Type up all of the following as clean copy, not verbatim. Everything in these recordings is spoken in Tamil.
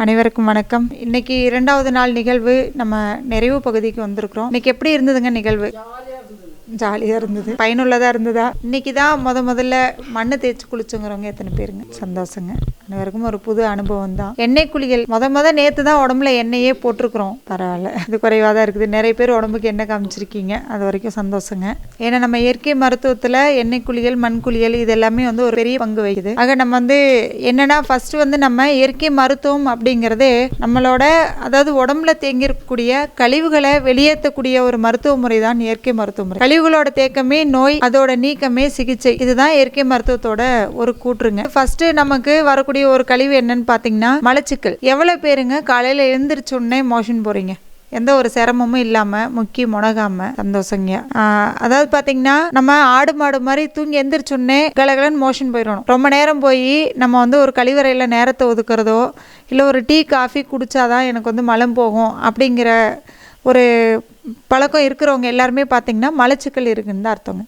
அனைவருக்கும் வணக்கம். இன்னைக்கு 2வது நாள் நிகழ்வு நம்ம நிறைவு பகுதிக்கு வந்திருக்கிறோம். இன்னைக்கு எப்படி இருந்ததுங்க நிகழ்வு? ஜாலியாக இருந்தது. பயனுள்ளதாக இருந்ததா? இன்னைக்கு தான் முதல்ல மண்ணை தேய்ச்சி குளிச்சுங்கிறவங்க எத்தனை பேருங்க? சந்தோஷங்க. அனைவருக்கும் ஒரு புது அனுபவம் தான். எண்ணெய் குளிகள் நேற்று தான் உடம்புல எண்ணெயே போட்டிருக்கிறோம். பரவாயில்ல, இது குறைவாக தான் இருக்குது. நிறைய பேர் உடம்புக்கு எண்ணெய் காமிச்சிருக்கீங்க, அது வரைக்கும் சந்தோஷங்க. ஏன்னா நம்ம இயற்கை மருத்துவத்தில் எண்ணெய் குளியல், மண் குளியல் இது எல்லாமே ஒரு பெரிய பங்கு வகிக்குது. ஆக நம்ம என்னன்னா ஃபர்ஸ்ட் நம்ம இயற்கை மருத்துவம் அப்படிங்கிறதே நம்மளோட அதாவது உடம்புல தேங்கிருக்கக்கூடிய கழிவுகளை வெளியேற்றக்கூடிய ஒரு மருத்துவ முறை தான் இயற்கை மருத்துவ முறை. கழிவுகளோட தேக்கமே நோய், அதோட நீக்கமே சிகிச்சை. இதுதான் இயற்கை மருத்துவத்தோட ஒரு கூற்றுங்க. ஃபர்ஸ்ட் நமக்கு வரக்கூடிய ஒரு கழிவு என்னன்னு பாத்தீங்கன்னா மலச்சிக்கல். எவ்வளவு பேருங்க காலையில எழுந்திரிச்ச உடனே மோஷன் போறீங்க? எந்த ஒரு சிரமமும் இல்லாம முக்கி முனகாம? சந்தோஷங்க. அதாவது பாத்தீங்கன்னா நம்ம ஆடு மாடு மாதிரி தூங்கி எந்திரிச்சோடனே கலகலன்னு மோஷன் போயிடணும். ரொம்ப நேரம் போய் நம்ம ஒரு கழிவறையில நேரத்தை ஒதுக்குறதோ இல்லை ஒரு டீ காஃபி குடிச்சாதான் எனக்கு மலம் போகும் அப்படிங்கிற ஒரு பழக்கம் இருக்கிறவங்க எல்லாருமே பார்த்திங்கன்னா மலச்சிக்கல் இருக்குன்னு தான் அர்த்தங்க.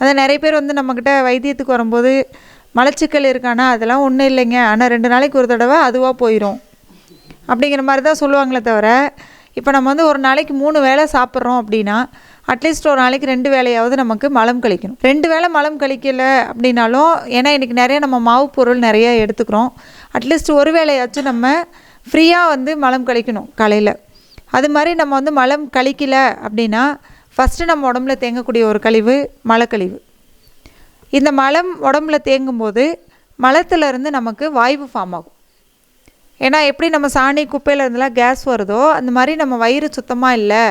அதை நிறைய பேர் நம்மக்கிட்ட வைத்தியத்துக்கு வரும்போது மலச்சிக்கல் இருக்கானா அதெல்லாம் ஒன்றும் இல்லைங்க, ஆனால் 2 நாளைக்கு ஒரு தடவை அதுவாக போயிடும் அப்படிங்கிற மாதிரி தான் சொல்லுவாங்களே தவிர, இப்போ நம்ம ஒரு நாளைக்கு 3 வேளை சாப்பிட்றோம் அப்படின்னா அட்லீஸ்ட் ஒரு நாளைக்கு 2 வேளையாவது நமக்கு மலம் கழிக்கணும். 2 வேளை மலம் கழிக்கலை அப்படின்னாலும், ஏன்னா இன்றைக்கி நிறைய நம்ம மாவு பொருள் நிறைய எடுத்துக்கிறோம், அட்லீஸ்ட் ஒரு வேளையாச்சும் நம்ம ஃப்ரீயாக மலம் கழிக்கணும் காலையில். அது மாதிரி நம்ம மலம் கழிக்கலை அப்படின்னா ஃபஸ்ட்டு நம்ம உடம்புல தேங்கக்கூடிய ஒரு கழிவு மலக்கழிவு. இந்த மலம் உடம்புல தேங்கும்போது மலத்திலேருந்து நமக்கு வாய்வு ஃபார்ம் ஆகும். ஏன்னா எப்படி நம்ம சாணி குப்பையில் இருந்தெல்லாம் கேஸ் வருதோ அந்த மாதிரி நம்ம வயிறு சுத்தமாக இல்லை,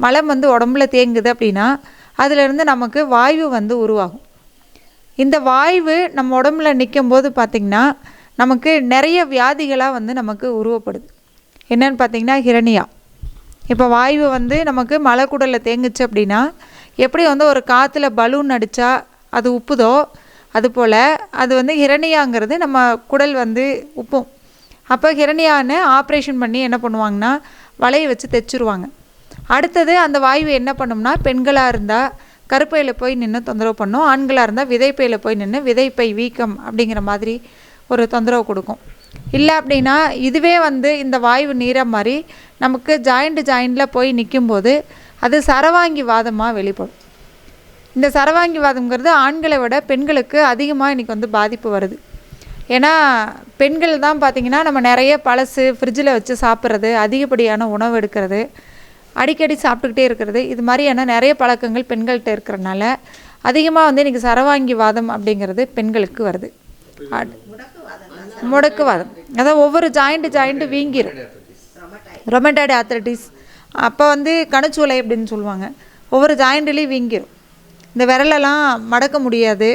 மலம் உடம்புல தேங்குது அப்படின்னா அதிலிருந்து நமக்கு வாய்வு உருவாகும். இந்த வாய்வு நம்ம உடம்புல நிற்கும் போது பார்த்திங்கன்னா நமக்கு நிறைய வியாதிகளாக நமக்கு உருவப்படுது. என்னன்னு பார்த்திங்கன்னா ஹிரணியா. இப்போ வாய்வு நமக்கு மலைக்குடலில் தேங்குச்சு அப்படின்னா எப்படி ஒரு காற்றுல பலூன் அடித்தா அது உப்புதோ அதுபோல் அது ஹிரணியாங்கிறது நம்ம குடல் உப்பும். அப்போ ஹிரணியான்னு ஆப்ரேஷன் பண்ணி என்ன பண்ணுவாங்கன்னா வலையை வச்சு தைச்சிருவாங்க. அடுத்தது அந்த வாய்வு என்ன பண்ணும்னா பெண்களாக இருந்தால் கருப்பையில் போய் நின்று தொந்தரவு பண்ணும், ஆண்களாக இருந்தால் விதைப்பையில் போய் நின்று விதைப்பை வீக்கம் அப்படிங்கிற மாதிரி ஒரு தொந்தரவு கொடுக்கும். இல்லை அப்படின்னா இதுவே இந்த வாய்வு நீரை மாதிரி நமக்கு ஜாயிண்டில் போய் நிற்கும்போது அது சரவாங்கி வாதமாக வெளிப்படும். இந்த சரவாங்கி வாதம்ங்கிறது ஆண்களை விட பெண்களுக்கு அதிகமாக இன்றைக்கி பாதிப்பு வருது. ஏன்னா பெண்கள் தான் பார்த்திங்கன்னா நம்ம நிறைய பழசு ஃப்ரிட்ஜில் வச்சு சாப்பிட்றது, அதிகப்படியான உணவு எடுக்கிறது, அடிக்கடி சாப்பிட்டுக்கிட்டே இருக்கிறது, இது மாதிரியான நிறைய பழக்கங்கள் பெண்கள்கிட்ட இருக்கிறனால அதிகமாக இன்றைக்கி சரவாங்கி வாதம் அப்படிங்கிறது பெண்களுக்கு வருது. முடக்குவாதம், அதாவது ஒவ்வொரு ஜாயிண்ட்டு வீங்கிடும். ரொமட்டாய்டு ஆர்த்ரைட்டிஸ், அப்போ கணுச்சூளை அப்படின்னு சொல்லுவாங்க. ஒவ்வொரு ஜாயிண்ட்லேயும் வீங்கிடும். இந்த விரலெல்லாம் மடக்க முடியாது,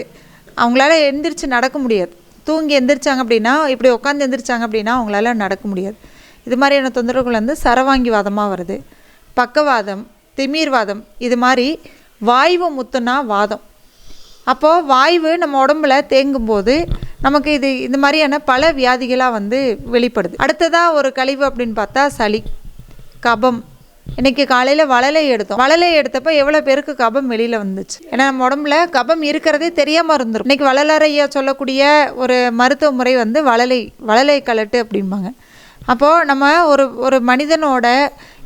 அவங்களால எந்திரிச்சு நடக்க முடியாது. தூங்கி எந்திரிச்சாங்க அப்படின்னா இப்படி உட்காந்து எந்திரிச்சாங்க அப்படின்னா அவங்களால நடக்க முடியாது. இது மாதிரியான தொந்தரவுகள் சரவாங்கி வாதமாக வருது. பக்கவாதம், திமிர்வாதம், இது மாதிரி வாய்வு முத்துனா வாதம். அப்போது வாய்வு நம்ம உடம்புல தேங்கும்போது நமக்கு இந்த மாதிரியான பல வியாதிகளாக வெளிப்படுது. அடுத்ததாக ஒரு கழிவு அப்படின்னு பார்த்தா சளி, கபம். இன்றைக்கி காலையில் வளலை எடுத்தப்போ எவ்வளோ பேருக்கு கபம் வெளியில் வந்துச்சு? ஏன்னா நம்ம உடம்புல கபம் இருக்கிறதே தெரியாமல் இருந்துடும். இன்றைக்கி வளலறையா சொல்லக்கூடிய ஒரு மருத்துவ முறை வளலை கலட்டு அப்படிம்பாங்க. அப்போது நம்ம ஒரு மனிதனோட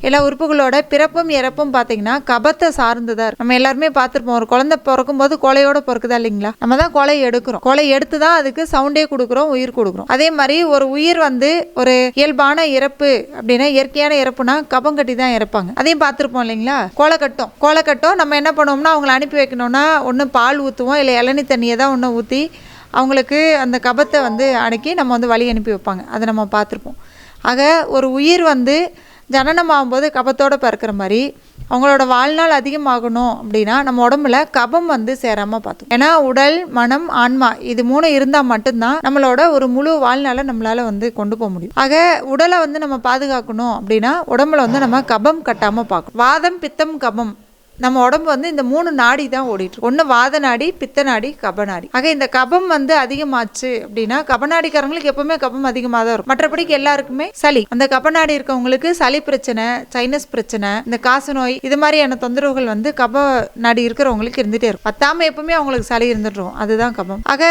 எல்லா உறுப்புகளோட பிறப்பும் இறப்பும் பார்த்திங்கன்னா கபத்தை சார்ந்து தான். நம்ம எல்லாருமே பார்த்துருப்போம், ஒரு குழந்தை பிறக்கும்போது கோலையோடு பிறக்குதா இல்லைங்களா? நம்ம தான் கோலை எடுக்கிறோம், கோலை எடுத்து தான் அதுக்கு சவுண்டே கொடுக்குறோம், உயிர் கொடுக்குறோம். அதே மாதிரி ஒரு உயிர் ஒரு இயல்பான இறப்பு அப்படின்னா இயற்கையான இறப்புனா கபம் கட்டி தான் இறப்பாங்க. அதையும் பார்த்துருப்போம் இல்லைங்களா? கோலைக்கட்டும் நம்ம என்ன பண்ணுவோம்னா அவங்கள அனுப்பி வைக்கணும்னா ஒன்று பால் ஊற்றுவோம், இல்லை இளநீ தண்ணியை தான் ஒன்று ஊற்றி அவங்களுக்கு அந்த கபத்தை அடக்கி நம்ம வழி அனுப்பி வைப்பாங்க. அதை நம்ம பார்த்துருப்போம். ஆக ஒரு உயிர் ஜனனமாகும்போது கபத்தோடு பிறக்கிற மாதிரி அவங்களோட வாழ்நாள் அதிகமாகணும் அப்படின்னா நம்ம உடம்புல கபம் சேராமல் பார்த்தோம். ஏன்னா உடல், மனம், ஆன்மா இது 3 இருந்தால் மட்டும்தான் நம்மளோட ஒரு முழு வாழ்நாளை நம்மளால் கொண்டு போக முடியும். ஆக உடலை நம்ம பாதுகாக்கணும் அப்படின்னா உடம்புல நம்ம கபம் கட்டாமல் பார்க்கணும். வாதம், பித்தம், கபம் நம்ம உடம்பு வந்து இந்த 3 நாடி தான் ஓடிட்டு இருக்கு. ஒன்று வாத நாடி, பித்த நாடி, கபநாடி. ஆக இந்த கபம் வந்து அதிகமாச்சு அப்படின்னா கபநாடிக்காரங்களுக்கு எப்பவுமே கபம் அதிகமாக தான் இருக்கும். மற்றபடிக்கு எல்லாருக்குமே சளி. அந்த கபநாடி இருக்கவங்களுக்கு சளி பிரச்சனை, சைனஸ் பிரச்சனை, இந்த காசு நோய், இது மாதிரியான தொந்தரவுகள் வந்து கப நாடி இருக்கிறவங்களுக்கு இருந்துட்டே இருக்கும். பத்தாம எப்பவுமே அவங்களுக்கு சளி இருந்துடும். அதுதான் கபம். ஆக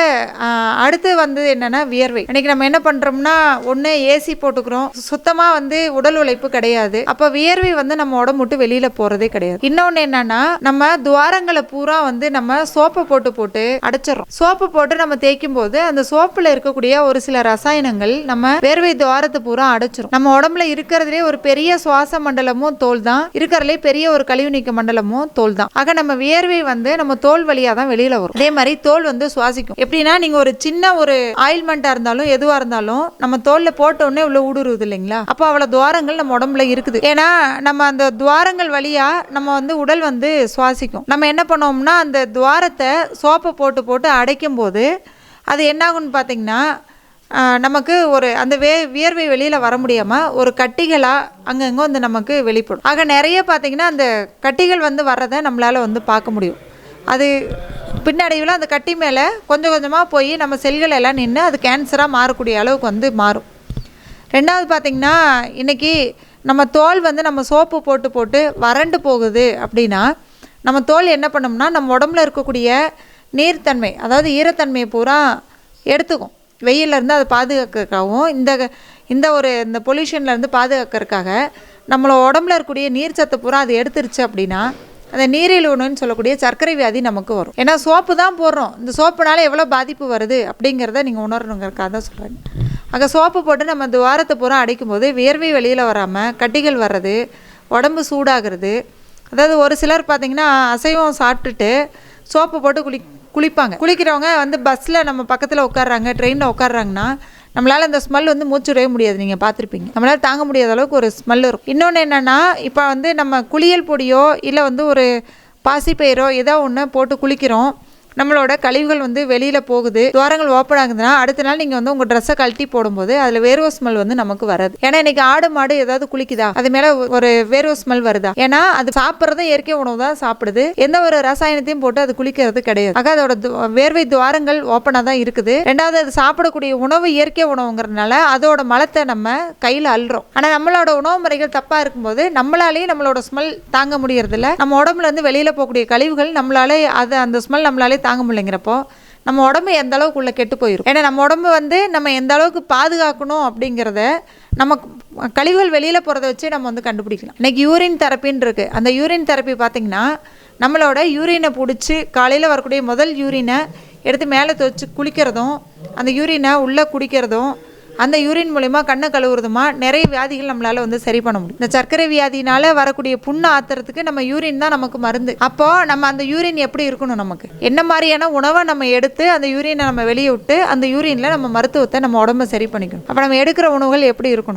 அடுத்து வந்து என்னன்னா வியர்வை. இன்னைக்கு நம்ம என்ன பண்றோம்னா ஒன்று ஏசி போட்டுக்கிறோம், சுத்தமா வந்து உடல் உழைப்பு கிடையாது. அப்ப வியர்வை வந்து நம்ம உடம்பு விட்டு வெளியில போறதே கிடையாது. இன்னொன்னு என்னன்னா நம்ம துவாரங்களை பூரா வந்து நம்ம சோப்பை போட்டு அடைச்சிடறோம். சோப்பு போட்டு நம்ம தேய்க்கும் போது அந்த சோப்புல இருக்கக்கூடிய ஒரு சில ரசாயனங்கள் நம்ம வேர்வை துவாரத்தை பூரா அடைச்சிரும். நம்ம உடம்புல இருக்கிறதுலே ஒரு பெரிய சுவாச மண்டலமும் தோல் தான், இருக்கிறதுலே பெரிய ஒரு கழிவு நீக்க மண்டலமும் தோல் தான். ஆக நம்ம வியர்வை வந்து நம்ம தோல் வழியா தான் வெளியில வரும். அதே மாதிரி தோல் வந்து சுவாசிக்கும். எப்படின்னா நீங்க ஒரு சின்ன ஒரு ஆயில்மெண்டா இருந்தாலும் எதுவா இருந்தாலும் நம்ம தோல்ல போட்ட உடனே உள்ள ஊடுருவுது இல்லைங்களா? அப்போ அவ்வளவு துவாரங்கள் நம்ம உடம்புல இருக்குது. ஏன்னா நம்ம அந்த துவாரங்கள் வழியா நம்ம வந்து உடல் வந்து சுவாசிக்கும். நம்ம என்ன பண்ணோம்னா அந்த துவாரத்தை சோப்பை போட்டு அடைக்கும் போது அது என்னாகும்னு பார்த்தீங்கன்னா நமக்கு ஒரு அந்த வியர்வை வெளியில் வர முடியாமல் ஒரு கட்டிகளாக அங்கங்கே வந்து நமக்கு வெளிப்படும். ஆக நிறைய பார்த்திங்கன்னா அந்த கட்டிகள் வந்து வர்றதை நம்மளால் வந்து பார்க்க முடியும். அது பின்னடைவில் அந்த கட்டி மேலே கொஞ்சம் கொஞ்சமாக போய் நம்ம செல்கள் எல்லாம் நின்று அது கேன்சராக மாறக்கூடிய அளவுக்கு வந்து மாறும். ரெண்டாவது பார்த்திங்கன்னா இன்றைக்கி நம்ம தோல் வந்து நம்ம சோப்பு போட்டு வறண்டு போகுது அப்படின்னா நம்ம தோல் என்ன பண்ணோம்னா நம்ம உடம்புல இருக்கக்கூடிய நீர்த்தன்மை, அதாவது ஈரத்தன்மையை பூரா எடுத்துக்கும். வெயிலேருந்து அதை பாதுகாக்கிறதுக்காகவும் இந்த பொல்யூஷன்லேருந்து பாதுகாக்கிறதுக்காக நம்மளோட உடம்புல இருக்கக்கூடிய நீர் சத்து பூரா அது எடுத்துருச்சு அப்படின்னா அந்த நீரிழிவுன்னு சொல்லக்கூடிய சர்க்கரை வியாதி நமக்கு வரும். ஏன்னா சோப்பு தான் போடுறோம். இந்த சோப்புனால எவ்வளோ பாதிப்பு வருது அப்படிங்கிறத நீங்கள் உணரணுங்கிறதுக்காக தான் சொல்கிறேன். அங்கே சோப்பு போட்டு நம்ம துவாரத்தை பூரா அடைக்கும் போது வியர்வை வெளியில் வராமல் கட்டிகள் வர்றது, உடம்பு சூடாகிறது. அதாவது ஒரு சிலர் பார்த்திங்கன்னா அசைவம் சாப்பிட்டுட்டு சோப்பு போட்டு குளிப்பாங்க. குளிக்கிறவங்க வந்து பஸ்ஸில் நம்ம பக்கத்தில் உட்காடுறாங்க, ட்ரெயினில் உட்காடுறாங்கன்னா நம்மளால் அந்த ஸ்மெல் வந்து மூச்சுடவே முடியாது. நீங்கள் பார்த்துருப்பீங்க, நம்மளால் தாங்க முடியாத அளவுக்கு ஒரு ஸ்மெல் இருக்கும். இன்னொன்று என்னென்னா இப்போ வந்து நம்ம குளியல் பொடியோ இல்லை வந்து ஒரு பாசிப்பயிரோ ஏதோ ஒன்று போட்டு குளிக்கிறோம், நம்மளோட கழிவுகள் வந்து வெளியில் போகுது, துவாரங்கள் ஓப்பன் ஆகுதுன்னா அடுத்த நாள் நீங்கள் வந்து உங்கள் ட்ரெஸ்ஸை கழட்டி போடும்போது அதில் வேர்வை ஸ்மெல் வந்து நமக்கு வராது. ஏன்னா இன்றைக்கி ஆடு மாடு ஏதாவது குளிக்குதா அது மேலே ஒரு வேர்வை ஸ்மெல் வருதா? ஏன்னா அது சாப்பிட்றதும் இயற்கை உணவு தான் சாப்பிடுது, எந்த ஒரு ரசாயனத்தையும் போட்டு அது குளிக்கிறது கிடையாது. ஆக அதோட வேர்வை துவாரங்கள் ஓப்பனாக தான் இருக்குது. ரெண்டாவது அது சாப்பிடக்கூடிய உணவு இயற்கை உணவுங்கிறதுனால அதோட மலத்தை நம்ம கையில் அள்ளுறோம். ஆனால் நம்மளோட உணவு முறைகள் தப்பாக இருக்கும்போது நம்மளாலேயும் நம்மளோட ஸ்மெல் தாங்க முடியறதில்ல. நம்ம உடம்புல இருந்து வெளியில் போகக்கூடிய கழிவுகள் நம்மளாலே அந்த ஸ்மெல் நம்மளாலே தாங்க முடியலைங்கிறப்போ நம்ம உடம்பு எந்த அளவுக்கு உள்ள கெட்டு போயிடும். ஏன்னா நம்ம உடம்பு வந்து நம்ம எந்த அளவுக்கு பாதுகாக்கணும் அப்படிங்கிறத நம்ம கழிவுகள் வெளியில் போகிறத வச்சு நம்ம வந்து கண்டுபிடிக்கலாம். இன்றைக்கி யூரின் தெரப்பின்னு இருக்குது. அந்த யூரின் தெரப்பி பார்த்திங்கன்னா நம்மளோட யூரினை பிடிச்சி காலையில் வரக்கூடிய முதல் யூரினை எடுத்து மேலே துவச்சி குளிக்கிறதும் அந்த யூரினை உள்ளே குடிக்கிறதும் அந்த யூரின் மூலிமா கண்ணை கழுவுறதுமா நிறைய வியாதிகள் நம்மளால் வந்து சரி பண்ண முடியும். இந்த சர்க்கரை வியாதினால வரக்கூடிய புண்ணு ஆத்துறதுக்கு நம்ம யூரின் தான் நமக்கு மருந்து. அப்போது நம்ம அந்த யூரின் எப்படி இருக்கணும், நமக்கு என்ன மாதிரியான உணவை நம்ம எடுத்து அந்த யூரினை நம்ம வெளியே விட்டு அந்த யூரினில் நம்ம மருத்துவத்தை நம்ம உடம்பை சரி பண்ணிக்கணும். அப்போ நம்ம எடுக்கிற உணவுகள் எப்படி இருக்கணும்?